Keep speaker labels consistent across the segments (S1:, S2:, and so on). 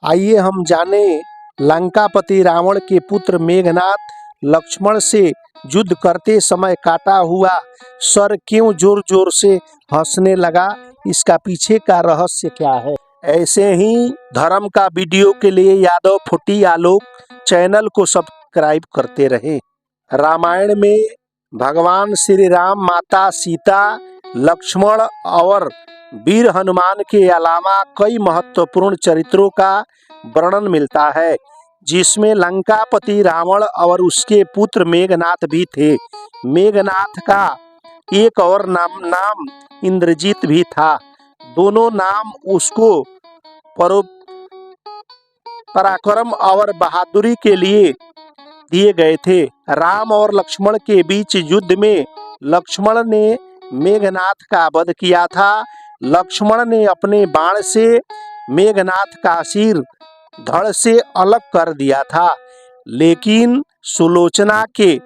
S1: आइए हम जाने लंकापति रावण के पुत्र मेघनाथ लक्ष्मण से युद्ध करते समय काटा हुआ सर क्यों जोर जोर से हंसने लगा, इसका पीछे का रहस्य क्या है। ऐसे ही धर्म का वीडियो के लिए यादव फुटी आलोक चैनल को सब्सक्राइब करते रहें। रामायण में भगवान श्री राम, माता सीता, लक्ष्मण और वीर हनुमान के अलावा कई महत्वपूर्ण चरित्रों का वर्णन मिलता है, जिसमें लंकापति रावण और उसके पुत्र मेघनाथ भी थे। मेघनाथ का एक और नाम इंद्रजीत भी था। दोनों नाम उसको पराक्रम और बहादुरी के लिए दिए गए थे। राम और लक्ष्मण के बीच युद्ध में लक्ष्मण ने मेघनाथ का वध किया था। लक्ष्मण ने अपने बाण से मेघनाथ का सिर धड़ से अलग कर दिया था, लेकिन सुलोचना के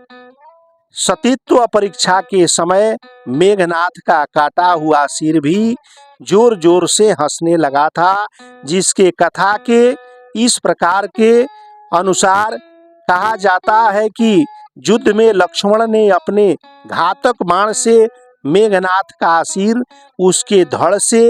S1: सतीत्व परीक्षा के समय मेघनाथ का काटा हुआ सिर भी जोर जोर से हंसने लगा था, जिसके कथा के इस प्रकार के अनुसार कहा जाता है कि युद्ध में लक्ष्मण ने अपने घातक बाण से मेघनाथ का सिर उसके धड़ से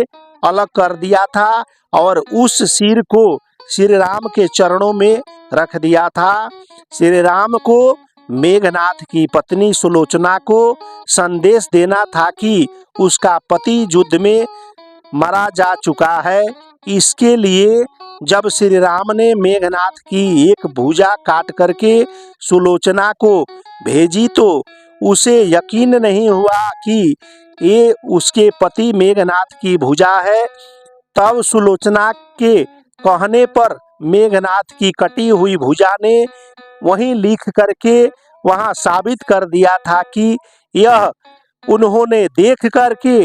S1: अलग कर दिया था और उस सिर को श्री राम के चरणों में रख दिया था। श्री राम को मेघनाथ की पत्नी सुलोचना को संदेश देना था कि उसका पति युद्ध में मारा जा चुका है। इसके लिए जब श्री राम ने मेघनाथ की एक भुजा काट करके सुलोचना को भेजी तो उसे यकीन नहीं हुआ कि ये उसके पति मेघनाथ की भुजा है। तब सुलोचना के कहने पर मेघनाथ की कटी हुई भुजा ने वहीं लिख करके वहां साबित कर दिया था कि यह उन्होंने देख करके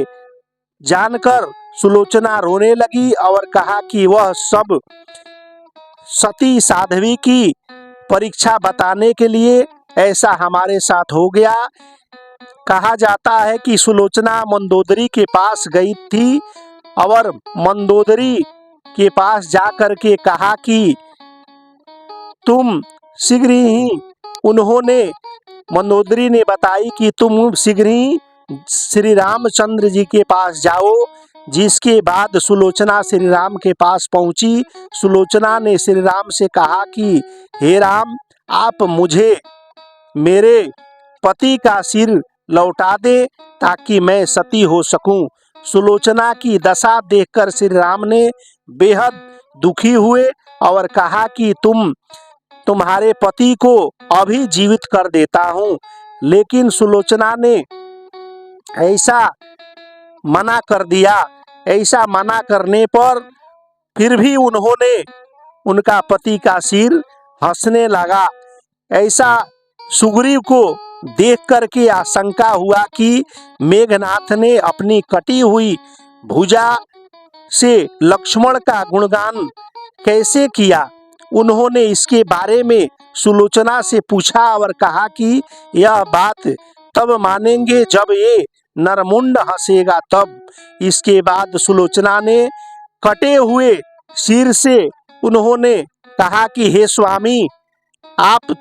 S1: जानकर सुलोचना रोने लगी और कहा कि वह सब सती साध्वी की परीक्षा बताने के लिए ऐसा हमारे साथ हो गया। कहा जाता है कि सुलोचना मंदोदरी के पास गई थी और मंदोदरी के पास जाकर के कहा कि तुम शीघ्र ही, उन्होंने मंदोदरी ने बताई कि तुम शीघ्र ही श्री रामचंद्र जी के पास जाओ। जिसके बाद सुलोचना श्री राम के पास पहुंची। सुलोचना ने श्री राम से कहा कि हे राम, आप मुझे मेरे पति का सिर लौटा दे ताकि मैं सती हो सकूं। सुलोचना की दशा देखकर श्री राम ने बेहद दुखी हुए और कहा कि तुम्हारे पति को अभी जीवित कर देता हूं। लेकिन सुलोचना ने ऐसा मना कर दिया। ऐसा मना करने पर फिर भी उन्होंने उनका पति का सिर हंसने लगा। ऐसा सुग्रीव को देख करके आशंका हुआ कि मेघनाथ ने अपनी कटी हुई भुजा से लक्ष्मण का गुणगान कैसे किया। उन्होंने इसके बारे में सुलोचना से पूछा और कहा कि यह बात तब मानेंगे जब ये नरमुंड हंसेगा तब। इसके बाद सुलोचना ने कटे हुए सिर से उन्होंने कहा कि हे स्वामी, आप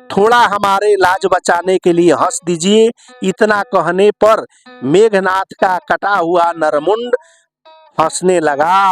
S1: थोड़ा हमारे लाज बचाने के लिए हंस दीजिए। इतना कहने पर मेघनाथ का कटा हुआ नरमुंड हंसने लगा।